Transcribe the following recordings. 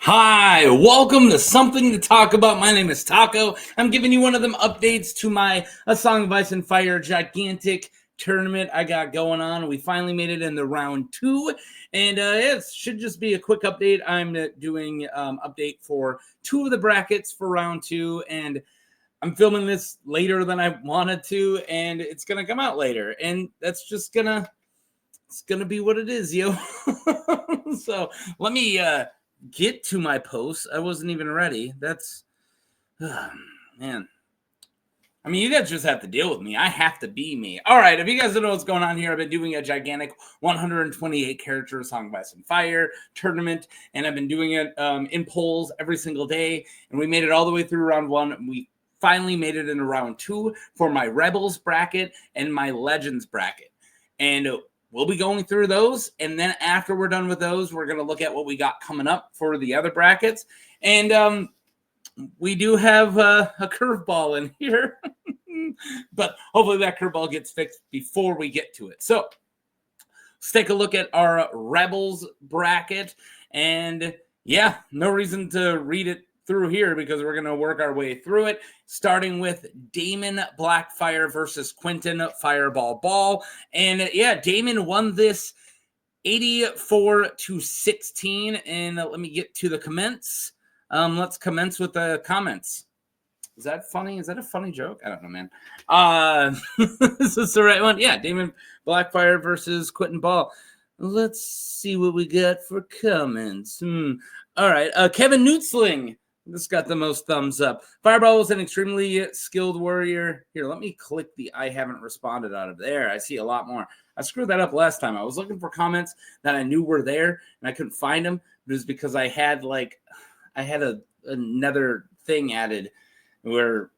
Hi, welcome to Something to Talk About. My name is Taco. I'm giving you one of them updates to my A Song of Ice and Fire gigantic tournament I got going on. We finally made it in the round 2, and it should just be a quick update. I'm doing update for 2 of the brackets for round 2, and I'm filming this later than I wanted to, and it's gonna come out later, and that's just gonna be what it is, yo. So let me get to my post. I wasn't even ready. That's man. I mean, you guys just have to deal with me. I have to be me. All right, if you guys don't know what's going on here, I've been doing a gigantic 128 character Song of Ice and Fire tournament, and I've been doing it in polls every single day, and we made it all the way through round 1, and we finally made it into round 2 for my Rebels bracket and my Legends bracket. And we'll be going through those, and then after we're done with those, we're going to look at what we got coming up for the other brackets. And we do have a curveball in here, but hopefully that curveball gets fixed before we get to it. So let's take a look at our Rebels bracket. And yeah, no reason to read it through here because we're going to work our way through it, starting with Daemon Blackfyre versus Quinton Fireball Ball. And yeah, Damon won this 84-16. And let me get to the comments. Let's commence with the comments. Is that funny? Is that a funny joke? I don't know, man. Is this the right one? Yeah, Daemon Blackfyre versus Quinton Ball. Let's see what we got for comments. All right, Kevin Newtsling. This got the most thumbs up. Fireball was an extremely skilled warrior. Here, let me click the I haven't responded out of there. I see a lot more. I screwed that up last time. I was looking for comments that I knew were there, and I couldn't find them. It was because I had another thing added where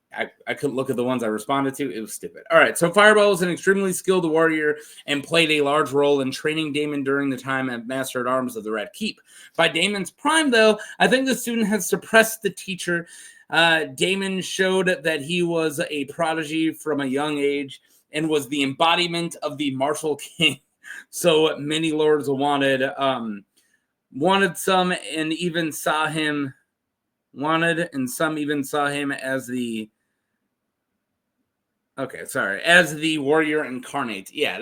I couldn't look at the ones I responded to. It was stupid. All right, so Fireball was an extremely skilled warrior and played a large role in training Damon during the time at Master at Arms of the Red Keep. By Damon's prime, though, I think the student has suppressed the teacher. Damon showed that he was a prodigy from a young age and was the embodiment of the martial king. So many lords wanted some and even saw him as the as the warrior incarnate. Yeah,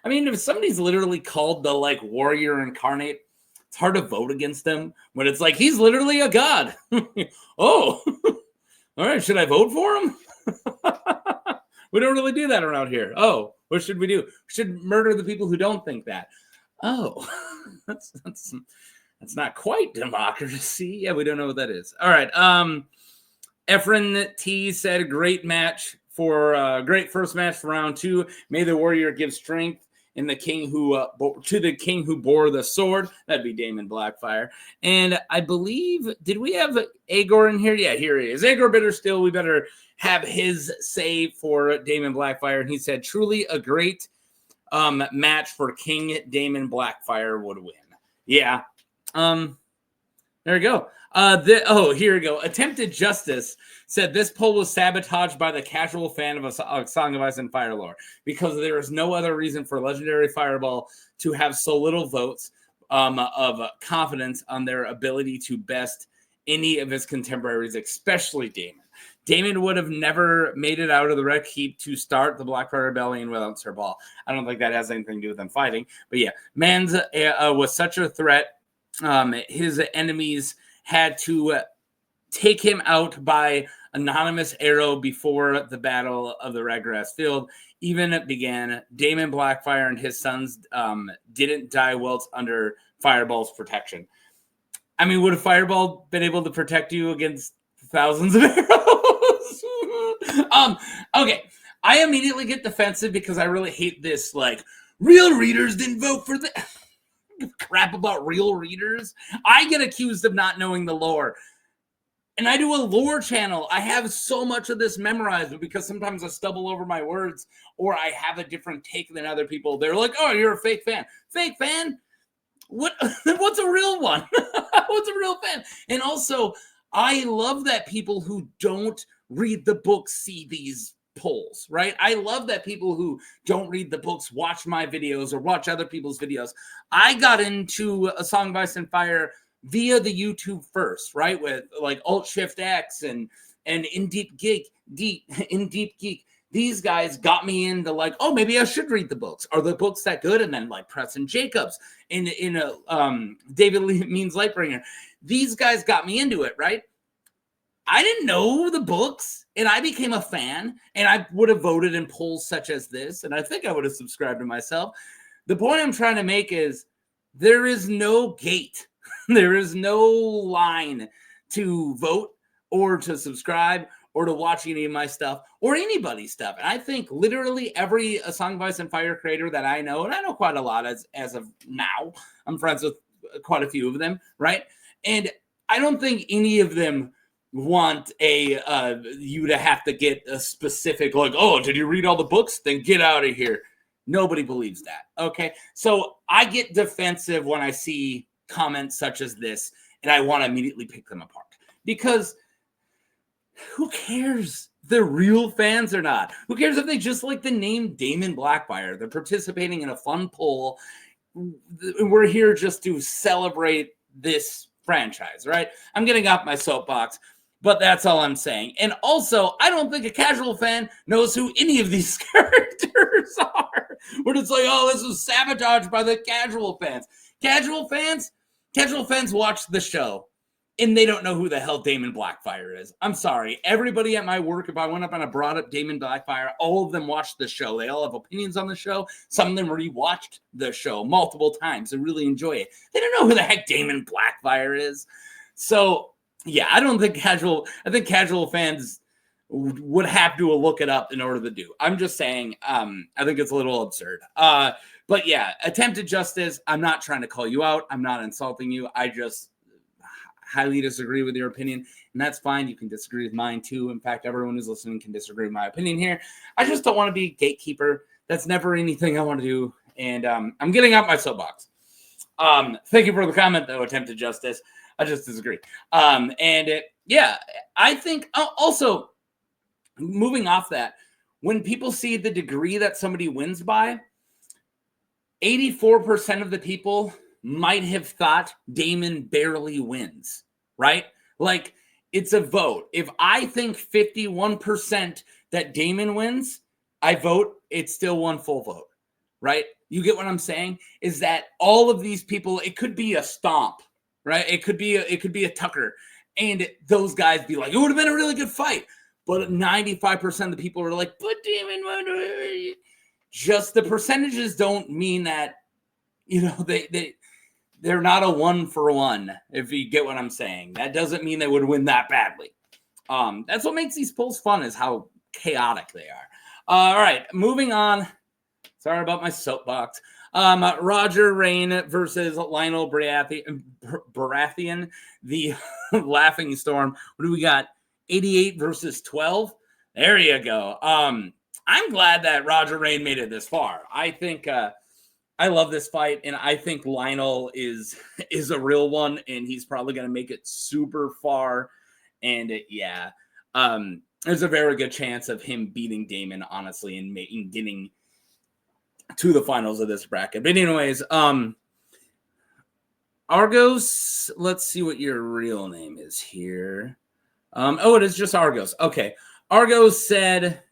if somebody's literally called the warrior incarnate, it's hard to vote against them when it's like he's literally a god. Oh, all right, should I vote for him? We don't really do that around here. Oh, what should we do? We should murder the people who don't think that. Oh, that's not quite democracy. Yeah, we don't know what that is. All right. Efren T said, great great first match for round 2. May the warrior give strength in the king who to the king who bore the sword. That'd be Daemon Blackfyre. And I believe, did we have Aigor in here? Yeah, here he is. Aigor Bitterstill. We better have his say for Daemon Blackfyre. And he said, truly a great match for King Daemon Blackfyre would win. Yeah. There we go. Here we go. Attempted Justice said this poll was sabotaged by the casual fan of a Song of Ice and Fire lore because there is no other reason for Legendary Fireball to have so little votes of confidence on their ability to best any of his contemporaries, especially Damon. Damon would have never made it out of the Red Keep to start the Blackfyre Rebellion without Sir Ball. I don't think that has anything to do with them fighting. But yeah, Mans was such a threat. His enemies had to take him out by anonymous arrow before the Battle of the Redgrass Field even began. Daemon Blackfyre and his sons didn't die whilst under Fireball's protection. I mean, would a Fireball been able to protect you against thousands of arrows? Okay. I immediately get defensive because I really hate this, real readers didn't vote for the crap about real readers. I get accused of not knowing the lore. And I do a lore channel. I have so much of this memorized, but because sometimes I stumble over my words or I have a different take than other people, they're like, oh, you're a fake fan. Fake fan? What's a real one? What's a real fan? And also, I love that people who don't read the books see these polls, right? I love that people who don't read the books watch my videos or watch other people's videos. I got into A Song of Ice and Fire via the YouTube first, right? With like Alt Shift X and In Deep Geek. These guys got me into like, oh, maybe I should read the books. Are the books that good? And then like Preston Jacobs in David Lee Means Lightbringer. These guys got me into it, right? I didn't know the books, and I became a fan, and I would have voted in polls such as this, and I think I would have subscribed to myself. The point I'm trying to make is there is no gate. There is no line to vote or to subscribe or to watch any of my stuff or anybody's stuff. And I think literally every A Song of Ice and Fire creator that I know, and I know quite a lot as of now, I'm friends with quite a few of them, right? And I don't think any of them want you to have to get a specific, like, oh, did you read all the books? Then get out of here. Nobody believes that, okay? So I get defensive when I see comments such as this, and I want to immediately pick them apart. Because who cares if they're real fans or not? Who cares if they just like the name Daemon Blackfyre? They're participating in a fun poll. We're here just to celebrate this franchise, right? I'm getting off my soapbox, but that's all I'm saying. And also, I don't think a casual fan knows who any of these characters are. Where it's like, oh, this was sabotaged by the casual fans. Casual fans watch the show, and they don't know who the hell Daemon Blackfyre is. I'm sorry. Everybody at my work, if I went up and I brought up Daemon Blackfyre, all of them watched the show. They all have opinions on the show. Some of them rewatched the show multiple times and really enjoy it. They don't know who the heck Daemon Blackfyre is. So, yeah, I think casual fans would have to look it up in order to do. I'm just saying, I think it's a little absurd. But yeah, attempted justice. I'm not trying to call you out. I'm not insulting you. I just highly disagree with your opinion, and that's fine. You can disagree with mine too. In fact, everyone who's listening can disagree with my opinion here. I just don't want to be a gatekeeper. That's never anything I want to do, and I'm getting out my soapbox. Thank you for the comment, though, attempted justice. I just disagree. I think also moving off that, when people see the degree that somebody wins by, 84% of the people might have thought Damon barely wins, right? Like, it's a vote. If I think 51% that Damon wins, I vote, it's still one full vote, right? You get what I'm saying? Is that all of these people, it could be a Stomp, right? It could be a Tucker, and those guys be like, it would have been a really good fight. But 95% of the people are like, but Damon won. Just the percentages don't mean that, they're not a 1-for-1, if you get what I'm saying. That doesn't mean they would win that badly. That's what makes these polls fun, is how chaotic they are. All right, moving on. Sorry about my soapbox. Roger Rayne versus Lyonel Baratheon, the Laughing Storm. What do we got? 88 versus 12? There you go. I'm glad that Roger Rayne made it this far. I think I love this fight, and I think Lyonel is a real one, and he's probably going to make it super far. And there's a very good chance of him beating Damon, honestly, and getting to the finals of this bracket. But anyways, Argos, let's see what your real name is here. It is just Argos. Okay. Argos said,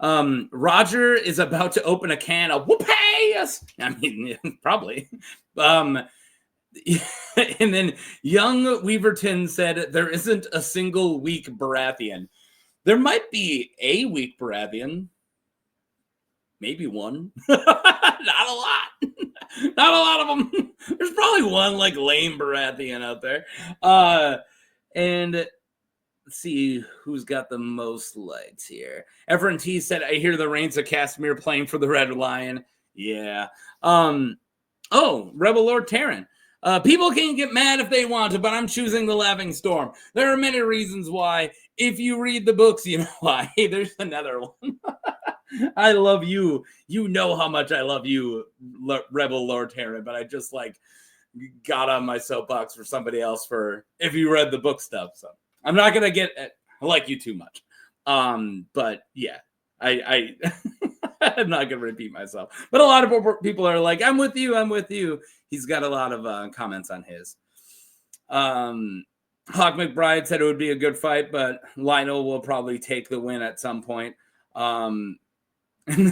Roger is about to open a can of whoopee. I mean, probably. And then Young Weaverton said, there isn't a single weak Baratheon. There might be a weak Baratheon. Maybe one. Not a lot. Not a lot of them. There's probably one like lame Baratheon out there. And let's see who's got the most likes here. Everett T said, I hear the Reigns of Castamere playing for the Red Lion. Yeah. Rebel Lord Terran. People can get mad if they want to, but I'm choosing the Laughing Storm. There are many reasons why. If you read the books, you know why. Hey, there's another one. I love you. You know how much I love you, Rebel Lord Terran, but I just got on my soapbox for somebody else for if you read the book stuff. So I'm not going to I like you too much. But yeah, I I'm not going to repeat myself. But a lot of people are like, I'm with you. He's got a lot of comments on his. Hawk McBride said it would be a good fight, but Lyonel will probably take the win at some point. And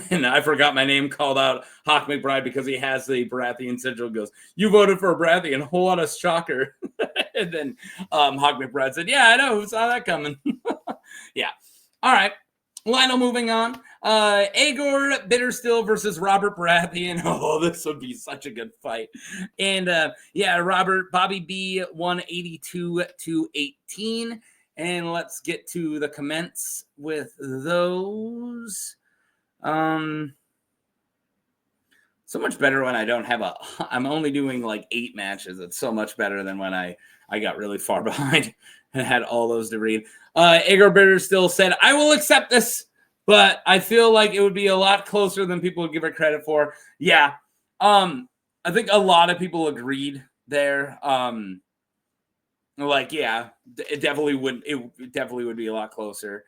then I forgot my name, called out Hawk McBride because he has the Baratheon sigil. Goes, you voted for Baratheon, whole lot of shocker. And then Hawk McBride said, yeah, I know, who saw that coming? Yeah. All right. Lyonel moving on. Aigor Bitterstill versus Robert Baratheon. Oh, this would be such a good fight. And Bobby B 182-18. And let's get to the comments with those. So much better when I don't have I'm only doing like 8 matches. It's so much better than when I got really far behind and had all those to read. Aigor Bitterstill said, I will accept this, but I feel like it would be a lot closer than people would give it credit for. Yeah. I think a lot of people agreed there. It definitely would be a lot closer.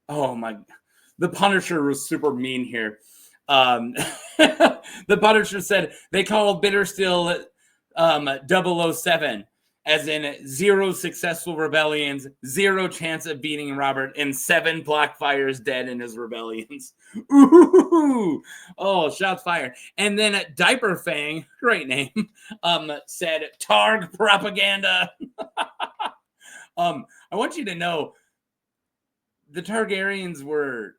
Oh my, the Punisher was super mean here. The Punisher said they called Bitterstill 007, as in 0 successful rebellions, 0 chance of beating Robert, and 7 Blackfyres dead in his rebellions. Ooh, oh, shots fired. And then Diaper Fang, great name, said Targ propaganda. I want you to know, the Targaryens were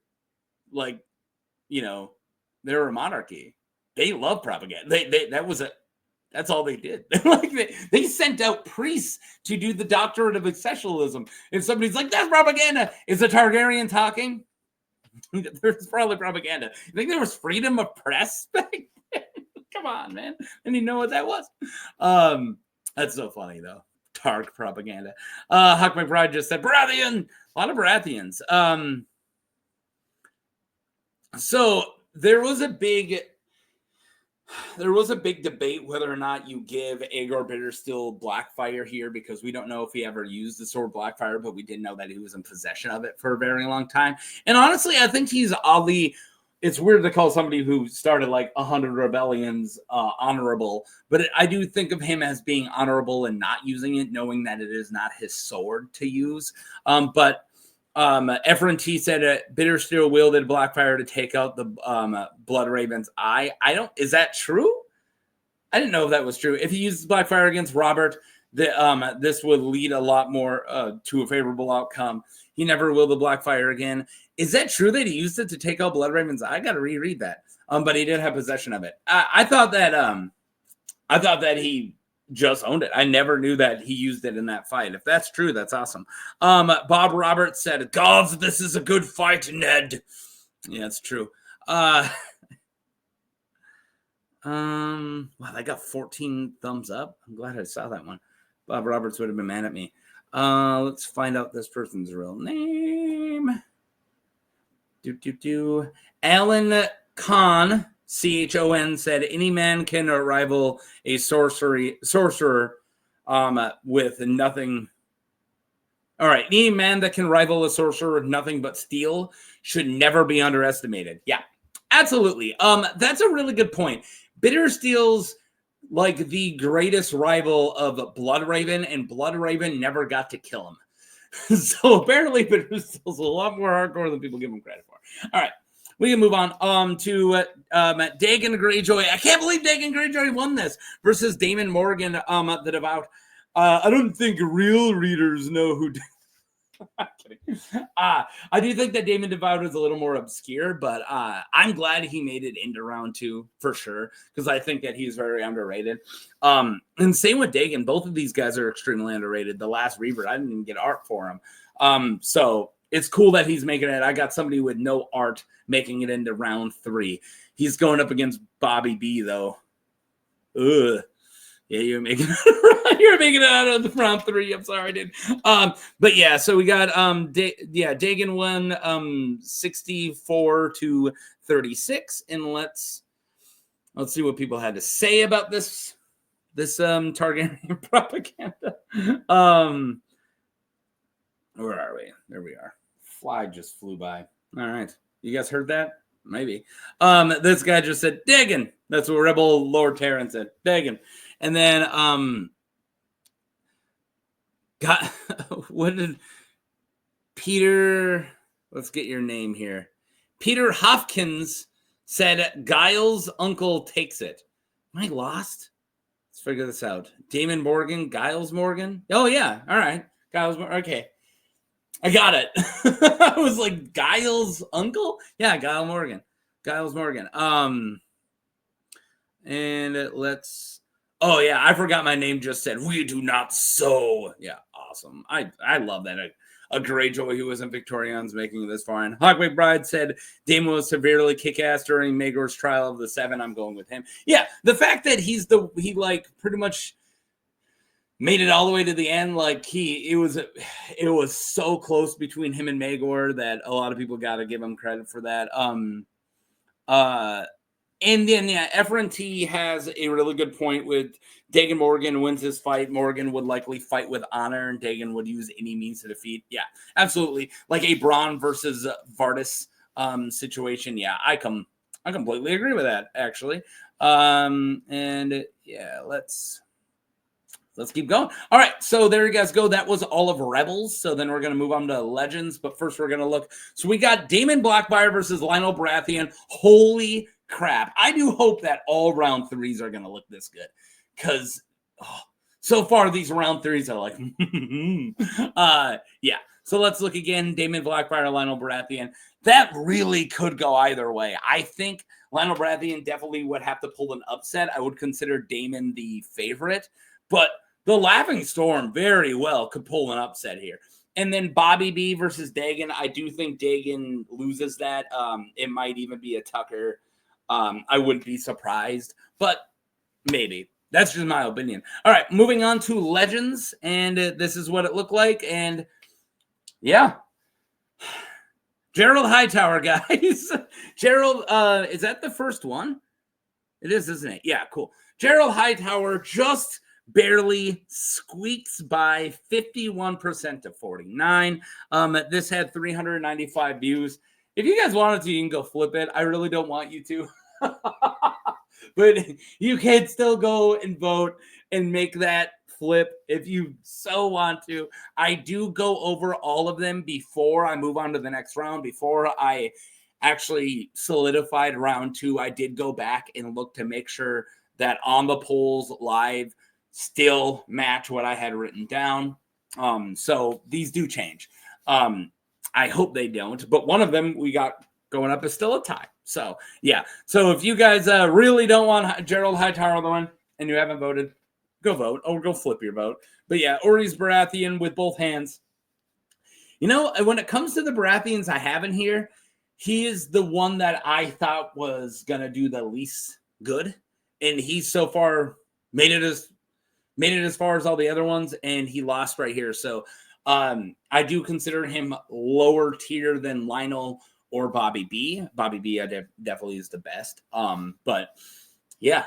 they were a monarchy. They love propaganda. That's all they did. They sent out priests to do the doctorate of exceptionalism. If somebody's like, that's propaganda, is a Targaryen talking? There's probably propaganda. You think there was freedom of press back then? Come on, man. I didn't even know what that was. That's so funny, though. Targ propaganda. Huck McBride just said, Baratheon! A lot of Baratheons. So there was a big debate whether or not you give Aigor Bitterstill Blackfyre here, because we don't know if he ever used the sword Blackfyre, but we did know that he was in possession of it for a very long time. And honestly, I think he's oddly, it's weird to call somebody who started like 100 rebellions honorable, but I do think of him as being honorable and not using it, knowing that it is not his sword to use. But Efren T said Bitterstill wielded Blackfyre to take out the Blood Raven's eye. Is that true? I didn't know if that was true. If he uses Blackfyre against Robert, this would lead a lot more to a favorable outcome. He never wielded Blackfyre again. Is that true that he used it to take out Blood Raven's eye? I got to reread that. But he did have possession of it. I thought that he just owned it. I never knew that he used it in that fight. If that's true, that's awesome. Bob Roberts said, gods, this is a good fight, Ned. Yeah, it's true. Wow, I got 14 thumbs up. I'm glad I saw that one. Bob Roberts would have been mad at me. Let's find out this person's real name. Alan Kahn, Chon, said any man can rival a sorcerer with nothing. All right, any man that can rival a sorcerer with nothing but steel should never be underestimated. Yeah, absolutely. That's a really good point. Bitterstill's like the greatest rival of Bloodraven, and Bloodraven never got to kill him. So apparently Bitterstill's a lot more hardcore than people give him credit for. All right. We can move on to Dagon Greyjoy. I can't believe Dagon Greyjoy won this versus Daemon Morgan, the Devout. I don't think real readers know who. I'm kidding. I do think that Daemon Devout is a little more obscure, but I'm glad he made it into round 2 for sure, because I think that he's very underrated. And same with Dagon. Both of these guys are extremely underrated. The last Reaver, I didn't even get art for him. So it's cool that he's making it. I got somebody with no art making it into round 3. He's going up against Bobby B, though. Ugh. Yeah, you're making it out of the round 3. I'm sorry, dude. But yeah, so we got Dagon won 64-36, and let's see what people had to say about this Targaryen propaganda. Where are we? There we are. Fly just flew by. All right. You guys heard that? Maybe. This guy just said, Dagon. That's what Rebel Lord Terran said. Dagon. And then got what did Peter? Let's get your name here. Peter Hopkins said Giles' uncle takes it. Am I lost? Let's figure this out. Damon Morgan, Giles Morgan. Oh yeah, all right, Giles. Okay, I got it. I was like Giles' uncle. Yeah, Giles Morgan. Giles Morgan. And let's. Oh yeah, I forgot my name. Just said we do not sow. Yeah, awesome. I love that. A Greyjoy who wasn't Victorians making it this far. And Hawk McBride said Damon was severely kick-ass during Maegor's trial of the 7. I'm going with him. Yeah, the fact that he like pretty much made it all the way to the end. Like it was so close between him and Maegor that a lot of people got to give him credit for that. And then, yeah, Efren T has a really good point with Dagon Morgan wins this fight. Morgan would likely fight with honor, and Dagon would use any means to defeat. Yeah, absolutely. Like a Braun versus Vardis situation. Yeah, I completely agree with that, actually. And yeah, let's keep going. All right, so there you guys go. That was all of Rebels. So then we're going to move on to Legends. But first, we're going to look. So we got Daemon Blackfyre versus Lyonel Baratheon. Holy crap. I do hope that all round 3s are going to look this good. Because so far, these round 3s are like, yeah. So let's look again. Daemon Blackfyre, Lyonel Baratheon. That really could go either way. I think Lyonel Baratheon definitely would have to pull an upset. I would consider Daemon the favorite. But the Laughing Storm very well could pull an upset here. And then Bobby B versus Dagon. I do think Dagon loses that. It might even be a Tucker. I wouldn't be surprised, but maybe. That's just my opinion. All right, moving on to Legends, and this is what it looked like. And yeah, Gerold Hightower, guys. Gerald, is that the first one? It is, isn't it? Yeah, cool. Gerold Hightower just barely squeaks by 51% to 49. This had 395 views. If you guys wanted to, you can go flip it. I really don't want you to. But you can still go and vote and make that flip if you so want to. I do go over all of them before I move on to the next round. Before I actually solidified round 2, I did go back and look to make sure that on the polls live still match what I had written down. So these do change. I hope they don't, but one of them we got going up is still a tie. So yeah. So if you guys really don't want Gerold Hightower the one and you haven't voted, go vote or go flip your vote. But yeah, Orys Baratheon with both hands. You know, when it comes to the Baratheons I have in here, he is the one that I thought was gonna do the least good, and he's so far made it as far as all the other ones, and he lost right here. So I do consider him lower tier than Lyonel or Bobby B. Bobby B definitely is the best. But yeah,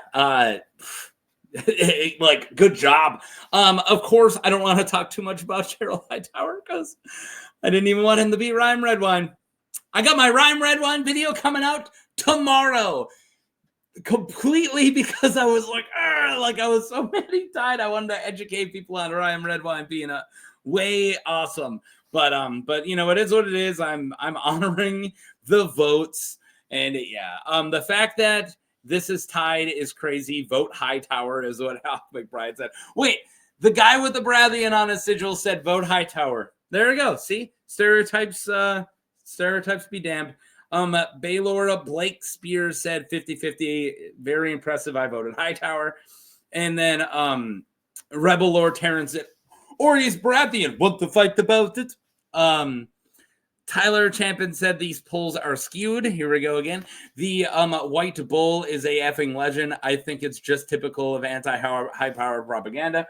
like good job. Of course, I don't want to talk too much about Gerold Hightower because I didn't even want him to beat Ryme Redwine. I got my Ryme Redwine video coming out tomorrow. Completely because I was like I was so many tired. I wanted to educate people on Ryme Redwine being a way awesome. But you know, it is what it is. I'm honoring the votes, and yeah, the fact that this is tied is crazy. Vote Hightower is what Al McBride said. Wait, the guy with the Baratheon on his sigil said vote Hightower. There we go. See, stereotypes be damned. Baylor Blake Spears said 50-50. Very impressive. I voted Hightower. And then Rebel Lord Terrence said Orys Baratheon. Want to fight about it? Tyler Champion said these polls are skewed. Here we go again. The White Bull is a effing legend. I think it's just typical of anti-high power propaganda.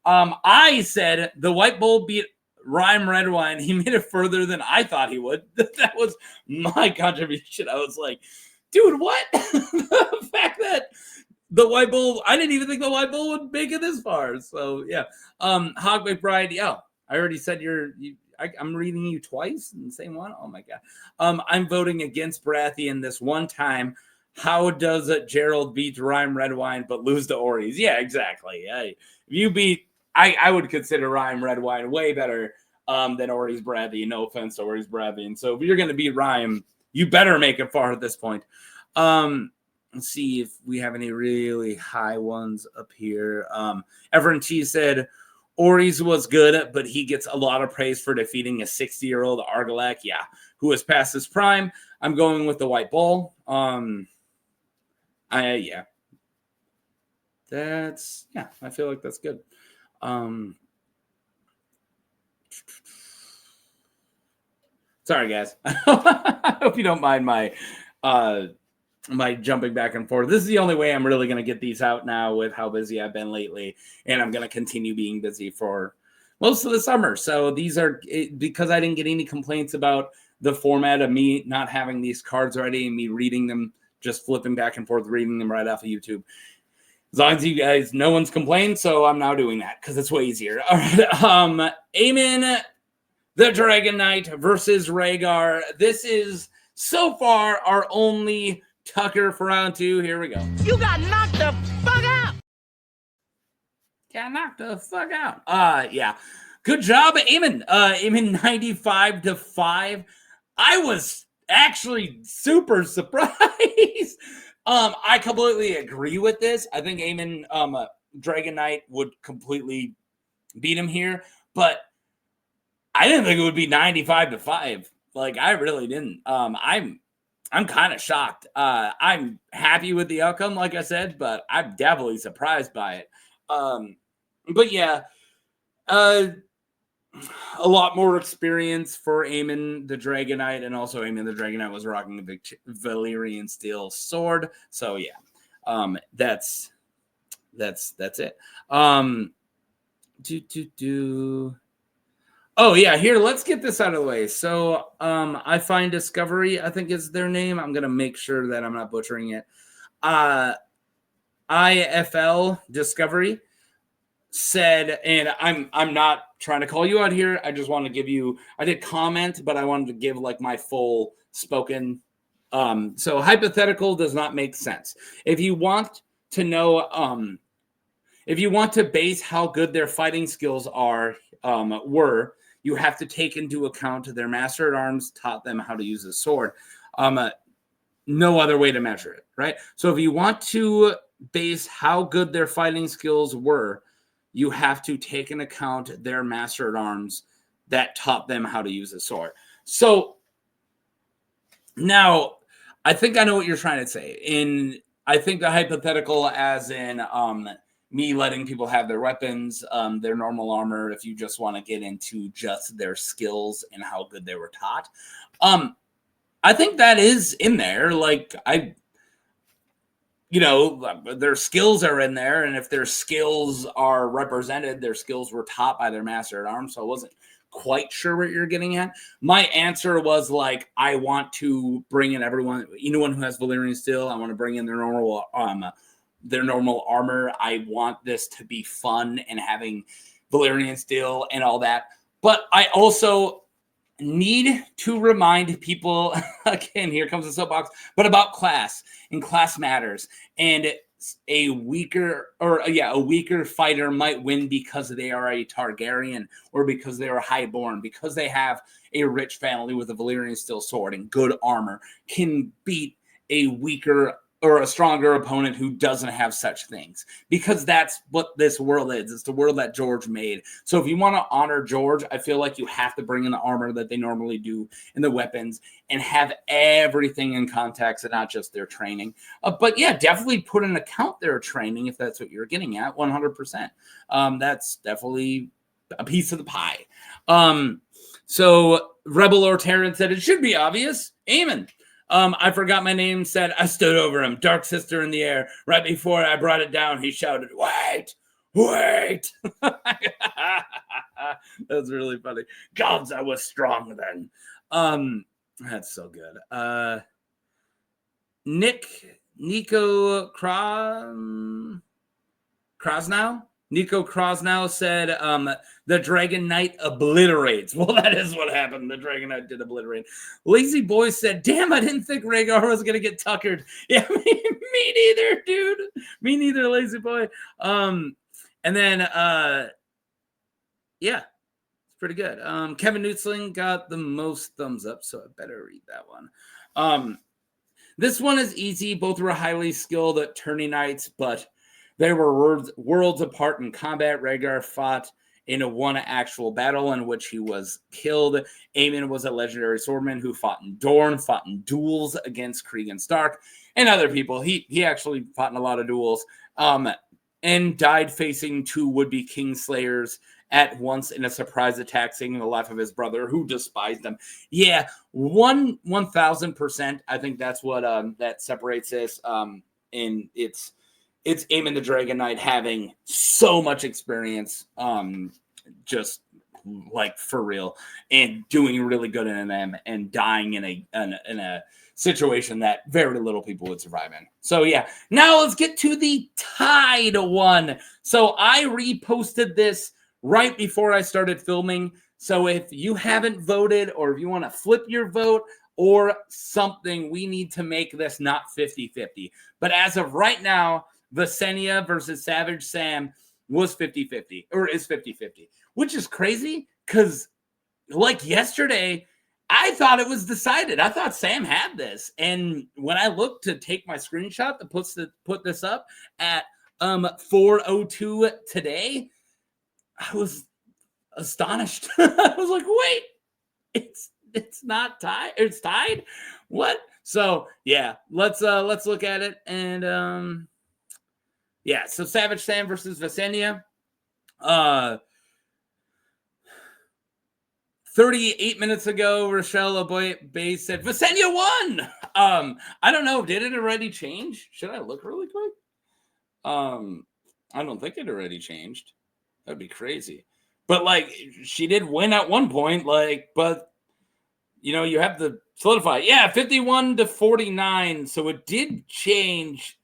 I said the White Bull beat Ryme Redwine. He made it further than I thought he would. That was my contribution. I was like, dude, what? The fact that the White Bull, I didn't even think the White Bull would make it this far. So yeah. Hog McBride, yeah. I already said I'm reading you twice in the same one. Oh my God. I'm voting against Baratheon this one time. how does Gerald beat Ryme Redwine but lose to Ories? Yeah, exactly. If you beat, I would consider Ryme Redwine way better than Ories Baratheon. No offense to Ories Baratheon. So if you're going to beat Ryme, you better make it far at this point. Let's see if we have any really high ones up here. Everett T said, Ories was good, but he gets a lot of praise for defeating a 60-year-old Argilac, who has past his prime. I'm going with the White Bull. I feel like that's good. Sorry, guys. I hope you don't mind my jumping back and forth. This is the only way I'm really going to get these out now with how busy I've been lately, and I'm going to continue being busy for most of the summer. So these are, because I didn't get any complaints about the format of me not having these cards ready and me reading them, just flipping back and forth, reading them right off of YouTube. As long as you guys, no one's complained, so I'm now doing that because it's way easier. All right, Aemon the Dragonknight versus Rhaegar. This is so far our only Tucker for round 2. Here we go. You got knocked the fuck out. Got knocked the fuck out. Yeah. Good job, Aemon. Aemon 95-5. I was actually super surprised. I completely agree with this. I think Aemon Dragonknight would completely beat him here, but I didn't think it would be 95-5. Like, I really didn't. I'm kind of shocked. I'm happy with the outcome, like I said, but I'm definitely surprised by it. But yeah, a lot more experience for Aemon the Dragonknight, and also Aemon the Dragonknight was rocking a big Valyrian steel sword. So yeah, that's it. Oh yeah, here, let's get this out of the way. So I Find Discovery, I think is their name. I'm gonna make sure that I'm not butchering it. IFL Discovery said, and I'm not trying to call you out here. I just want to give you, I did comment, but I wanted to give like my full spoken. So hypothetical does not make sense. If you want to know, if you want to base how good their fighting skills were, you have to take into account their master at arms taught them how to use a sword. No other way to measure it, right? So if you want to base how good their fighting skills were, you have to take into account their master at arms that taught them how to use a sword. So now I think I know what you're trying to say. I think the hypothetical as in me letting people have their weapons, their normal armor, if you just want to get into just their skills and how good they were taught. I think that is in there. Like, their skills are in there, and if their skills are represented, their skills were taught by their master at arms. So I wasn't quite sure what you're getting at. My answer was like, I want to bring in anyone who has Valyrian steel. I want to bring in their normal armor. I want this to be fun and having Valyrian steel and all that. But I also need to remind people, again, here comes the soapbox, but about class, and class matters. And a weaker fighter might win because they are a Targaryen or because they are highborn, because they have a rich family with a Valyrian steel sword and good armor, can beat a weaker or a stronger opponent who doesn't have such things, because that's what this world is. It's the world that George made. So if you want to honor George, I feel like you have to bring in the armor that they normally do and the weapons and have everything in context and not just their training. But yeah, definitely put in account their training if that's what you're getting at, 100%. That's definitely a piece of the pie. So Rebel or Terran said it should be obvious. Aemon. I forgot my name, said I stood over him, dark sister in the air. Right before I brought it down, he shouted, wait. That's really funny. Gods, I was strong then. That's so good. Nico Krasnow Nico Krosnow said, the Dragon Knight obliterates. Well, that is what happened. The Dragon Knight did obliterate. Lazy Boy said, damn, I didn't think Rhaegar was going to get tuckered. Yeah, me neither, dude. Me neither, Lazy Boy. And then, yeah, it's pretty good. Kevin Nutzling got the most thumbs up, so I better read that one. This one is easy. Both were highly skilled at tourney knights, but they were worlds apart in combat. Rhaegar fought in one actual battle in which he was killed. Aemon was a legendary swordman who fought in Dorne, fought in duels against Cregan Stark and other people. He actually fought in a lot of duels, and died facing two would-be Kingslayers at once in a surprise attack, saving the life of his brother, who despised him. Yeah, 1,000%. I think that's what that separates this. And it's Aemon the Dragonknight having so much experience, just like for real, and doing really good in them, and dying in a situation that very little people would survive in. So yeah, now let's get to the tied one. So I reposted this right before I started filming. So if you haven't voted, or if you want to flip your vote or something, we need to make this not 50-50. But as of right now, Visenya versus Savage Sam was 50-50, or is 50-50, which is crazy because, like yesterday, I thought it was decided. I thought Sam had this. And when I looked to take my screenshot to put this up at 4:02 today, I was astonished. I was like, wait, it's not tied. It's tied. What? So yeah, let's look at it. And yeah, so Savage Sam versus Visenya. 38 minutes ago, Rochelle Bay said Visenya won. I don't know. Did it already change? Should I look really quick? I don't think it already changed. That'd be crazy. But like, she did win at one point. Like, but you know, you have to solidify. Yeah, 51-49. So it did change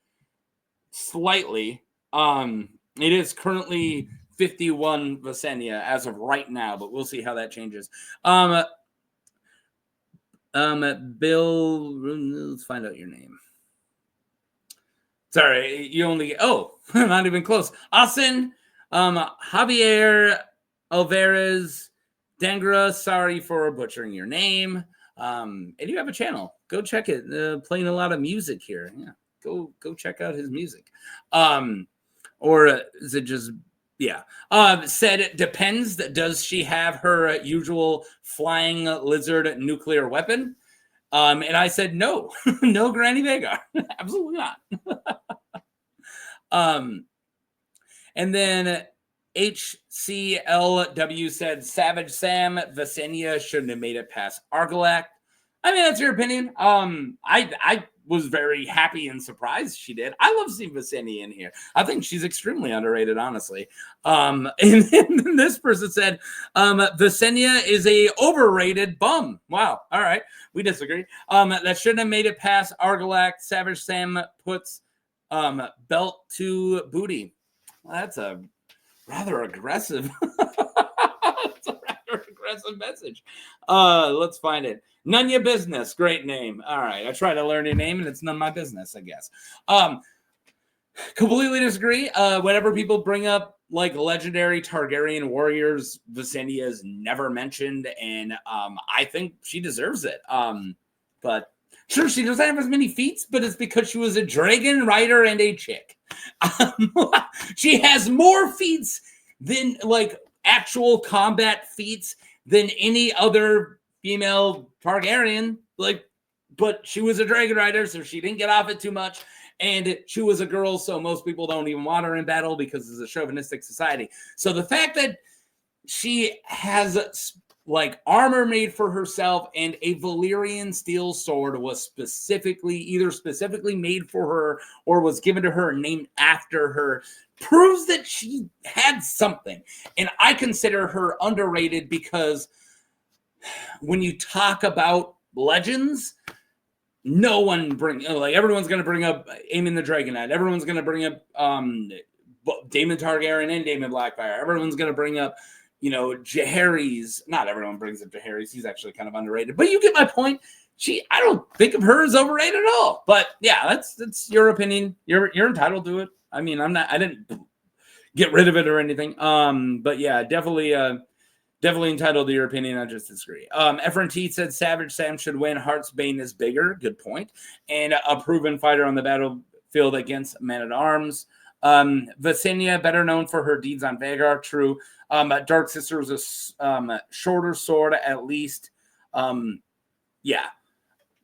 slightly. It is currently 51 Visenya as of right now, but we'll see how that changes. Bill, let's find out your name. Sorry, you only not even close. Austin, Javier Alvarez, Dangra, sorry for butchering your name. And you have a channel. Go check it. Playing a lot of music here. Yeah, go check out his music. Or is it just said it depends. Does she have her usual flying lizard nuclear weapon? And I said no. No, Granny Vhagar. Absolutely not. And then HCLW said Savage Sam Visenya shouldn't have made it past Argilac. I mean, that's your opinion. I was very happy and surprised she did. I love seeing Visenya in here. I think she's extremely underrated, honestly. And then this person said, Visenya is a overrated bum. Wow. All right. We disagree. That shouldn't have made it past Argilac. Savage Sam puts belt to booty. Well, that's a rather aggressive. That's a rather aggressive message. Let's find it. None your business. Great name. All right. I try to learn your name, and it's none of my business, I guess. Completely disagree. Whenever people bring up like legendary Targaryen warriors, Visenya is never mentioned, and I think she deserves it. But sure, she doesn't have as many feats, but it's because she was a dragon rider and a chick. She has more feats than like actual combat feats than any other female Targaryen. But she was a dragon rider, so she didn't get off it too much. And she was a girl, so most people don't even want her in battle because it's a chauvinistic society. So the fact that she has like armor made for herself and a Valyrian steel sword was specifically made for her or was given to her and named after her proves that she had something. And I consider her underrated because when you talk about legends, no one everyone's going to bring up Aemon the Dragonknight. Everyone's going to bring up Daemon Targaryen and Daemon Blackfyre. Everyone's going to bring up, Jaehaerys. Not everyone brings up Jaehaerys. He's actually kind of underrated. But you get my point. I don't think of her as overrated at all. But yeah, that's your opinion. You're entitled to it. I mean, I didn't get rid of it or anything. But yeah, definitely entitled to your opinion. I just disagree. Efren T said Savage Sam should win. Heartsbane is bigger. Good point. And a proven fighter on the battlefield against Men-at-Arms. Visenya, better known for her deeds on Vhagar. True. Dark Sister was a shorter sword, at least. Yeah.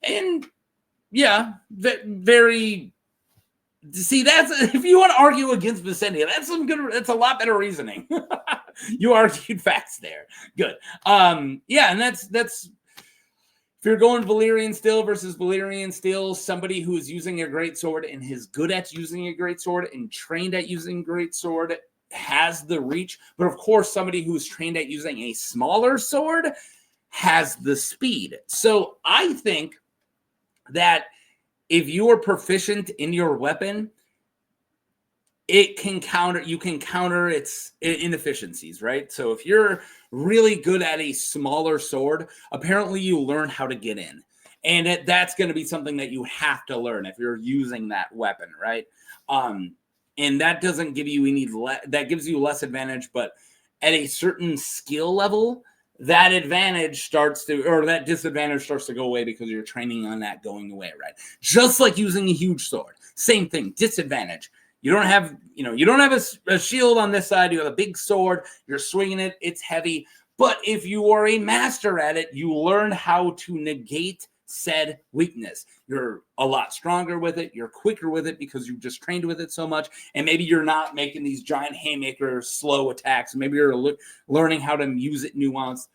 And yeah, very. See, that's if you want to argue against Visenya, that's a lot better reasoning. You argued facts there. Good. Yeah, and that's if you're going Valyrian steel versus Valyrian steel, somebody who is using a great sword and is good at using a great sword and trained at using a great sword has the reach. But of course, somebody who's trained at using a smaller sword has the speed. So I think that if you are proficient in your weapon, you can counter its inefficiencies, right? So if you're really good at a smaller sword, apparently you learn how to get in. And that's going to be something that you have to learn if you're using that weapon, right? And that doesn't give you that gives you less advantage, but at a certain skill level, that disadvantage starts to go away because you're training on that going away, right? Just like using a huge sword. Same thing, disadvantage. You don't have a shield on this side. You have a big sword. You're swinging it. It's heavy. But if you are a master at it, you learn how to negate said weakness. You're a lot stronger with it. You're quicker with it because you've just trained with it so much. And maybe you're not making these giant haymaker slow attacks. Maybe you're learning how to use it nuanced.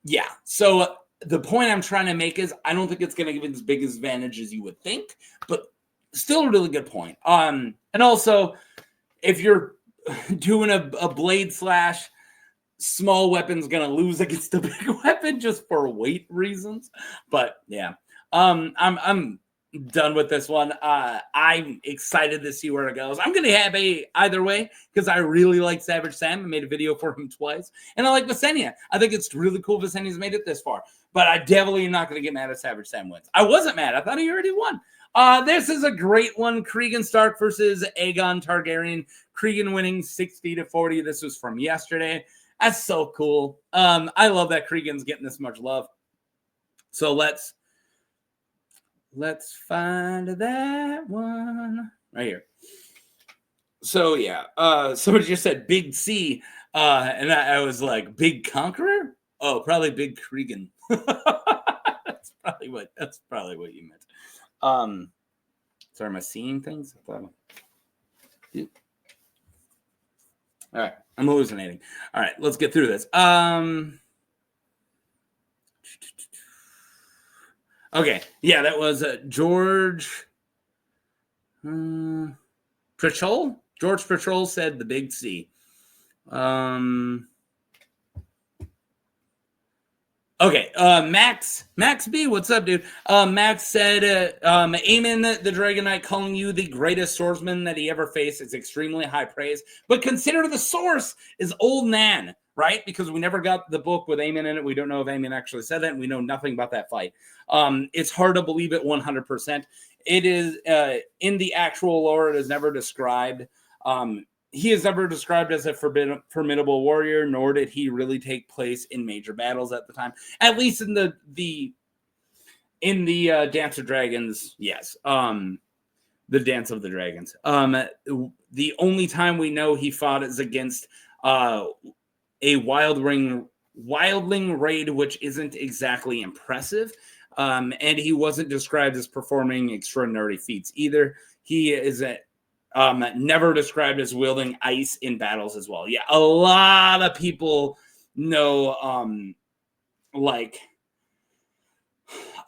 Yeah. So the point I'm trying to make is I don't think it's going to give it as big as advantage as you would think, but still a really good point. And also, if you're doing a blade slash, small weapon's gonna lose against a big weapon just for weight reasons. But yeah, I'm done with this one. I'm excited to see where it goes. I'm gonna be happy either way because I really like Savage Sam. I made a video for him twice, and I like Visenya. I think it's really cool Visenya's made it this far. But I definitely am not gonna get mad if Savage Sam wins. I wasn't mad. I thought he already won. This is a great one. Cregan Stark versus Aegon Targaryen. Cregan winning 60-40. This was from yesterday. That's so cool. I love that Cregan's getting this much love. So let's find that one right here. So yeah, somebody just said Big C, and I was like, Big Conqueror? Oh, probably Big Cregan. That's probably what you meant. Sorry, am I seeing things? All right, I'm hallucinating. All right, let's get through this. Okay, yeah, that was George Patrol. George Patrol said the Big C. Okay, Max B, what's up, dude? Max said, Aemon the Dragonknight calling you the greatest swordsman that he ever faced is extremely high praise, but consider the source is Old Nan, right? Because we never got the book with Aemon in it. We don't know if Aemon actually said that, and we know nothing about that fight. It's hard to believe it 100%. It is, in the actual lore, it is never described. He is never described as a formidable warrior, nor did he really take place in major battles at the time. At least in the Dance of Dragons, yes. The Dance of the Dragons. The only time we know he fought is against a wildling raid, which isn't exactly impressive. And he wasn't described as performing extraordinary feats either. He is never described as wielding ice in battles as well. Yeah, a lot of people know,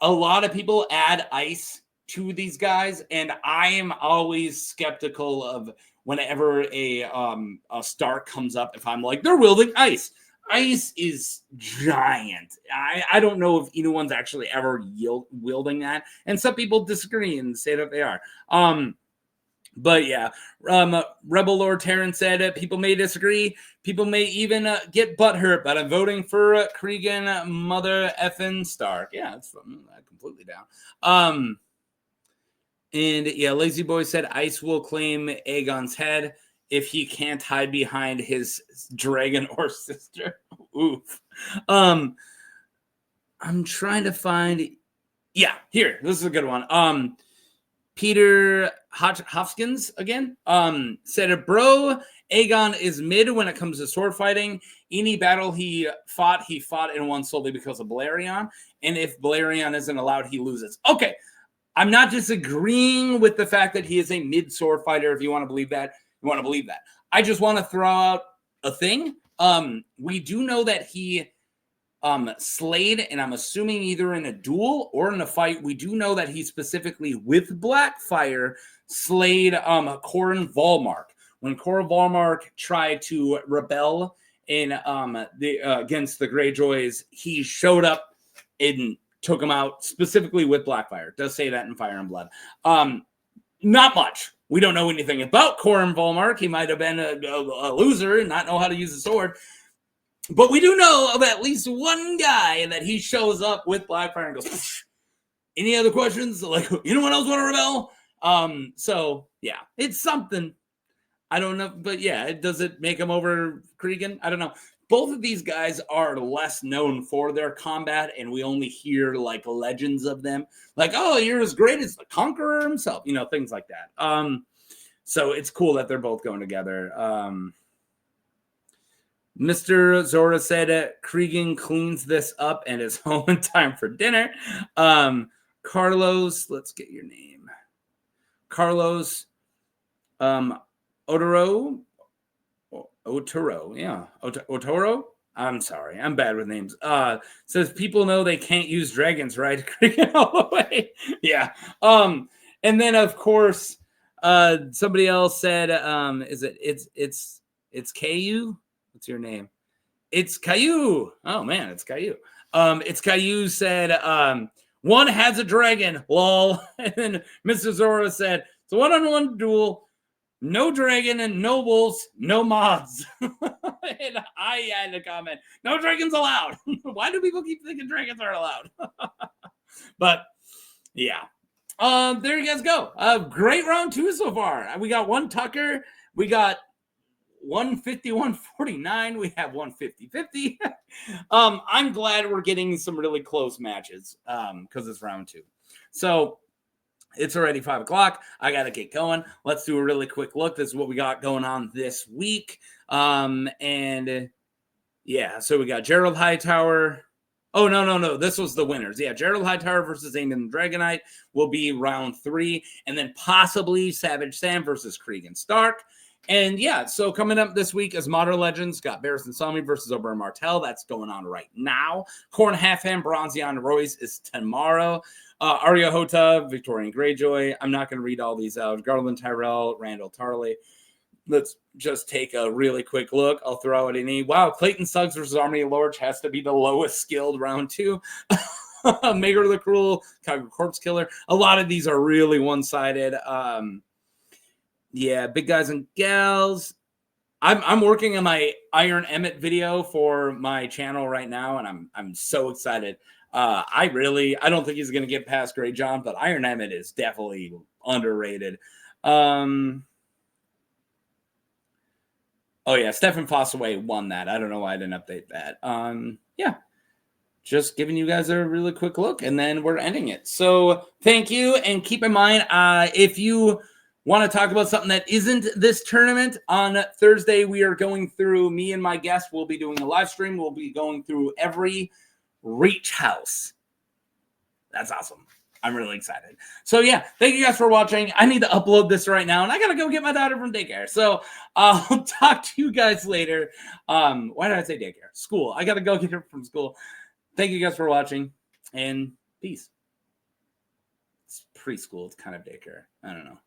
a lot of people add ice to these guys, and I am always skeptical of whenever a Stark comes up. If I'm like, they're wielding ice. Ice is giant. I don't know if anyone's actually ever wielding that, and some people disagree and say that they are. But yeah, Rebel Lord Terran said people may disagree. People may even get butthurt, but I'm voting for Cregan Mother effing Stark. Yeah, I'm completely down. And yeah, Lazy Boy said Ice will claim Aegon's head if he can't hide behind his dragon or sister. Oof. I'm trying to find. Yeah, here. This is a good one. Peter Hofskins again said, bro, Aegon is mid when it comes to sword fighting. Any battle he fought and won solely because of Balerion. And if Balerion isn't allowed, he loses. Okay, I'm not disagreeing with the fact that he is a mid sword fighter. If you want to believe that, you want to believe that. I just want to throw out a thing. We do know that he slayed, and I'm assuming either in a duel or in a fight, we do know that he specifically with Blackfyre slayed Corin Volmark. When Corin Volmark tried to rebel in against the Greyjoys, he showed up and took him out specifically with Blackfyre. It does say that in Fire and Blood. Not much. We don't know anything about Corin Volmark. He might have been a loser and not know how to use a sword. But we do know of at least one guy that he shows up with Blackfyre and goes, psh, any other questions? Like, anyone else want to rebel? So, yeah, it's something. I don't know. But, yeah, does it make him over Cregan? I don't know. Both of these guys are less known for their combat, and we only hear, like, legends of them. Like, oh, you're as great as the Conqueror himself. You know, things like that. So it's cool that they're both going together. Mr. Zora said Cregan cleans this up and is home in time for dinner. Carlos, let's get your name. Carlos Otoro, yeah. Otoro? I'm sorry. I'm bad with names. Says people know they can't use dragons, right? Cregan all the way. Yeah. And then of course, somebody else said, it's KU? What's your name? It's Caillou. Oh man, it's Caillou. It's Caillou said, one has a dragon, lol. And then Mr. Zora said, it's a one-on-one duel, no dragon and no wolves, no mods. And I had a comment, no dragons allowed. Why do people keep thinking dragons are allowed? But yeah. There you guys go. Great round 2 so far. We got one Tucker. We got 150-149. We have 150-50. I'm glad we're getting some really close matches because it's round 2. So it's already 5 o'clock. I got to get going. Let's do a really quick look. This is what we got going on this week. And yeah, so we got Gerold Hightower. Oh, no. This was the winners. Yeah, Gerold Hightower versus Aemon the Dragonknight will be round 3. And then possibly Savage Sam versus Cregan Stark. And yeah, so coming up this week is Modern Legends. Got Barris and Sami versus Oberyn Martell. That's going on right now. Corn Halfhand, Bronzion Royce is tomorrow. Arya Hota, Victorian Greyjoy. I'm not going to read all these out. Garland Tyrell, Randall Tarley. Let's just take a really quick look. I'll throw it in. Wow, Clayton Suggs versus Army of Lorch has to be the lowest skilled round 2. Maegor the Cruel, Chicago Corpse Killer. A lot of these are really one-sided. Yeah, big guys and gals. I'm working on my Iron Emmett video for my channel right now, and I'm so excited. I don't think he's gonna get past Grey John, but Iron Emmett is definitely underrated. Oh yeah, Stefan Fossaway won that. I don't know why I didn't update that. Yeah. Just giving you guys a really quick look, and then we're ending it. So thank you, and keep in mind, if you want to talk about something that isn't this tournament, on Thursday we are going through, me and my guest will be doing a live stream. We'll be going through every Reach house. That's awesome. I'm really excited. So yeah, thank you guys for watching. I need to upload this right now, and I gotta go get my daughter from daycare. So I'll talk to you guys later. Why did I say daycare? School. I gotta go get her from school. Thank you guys for watching, and peace. It's preschool. It's kind of daycare. I don't know.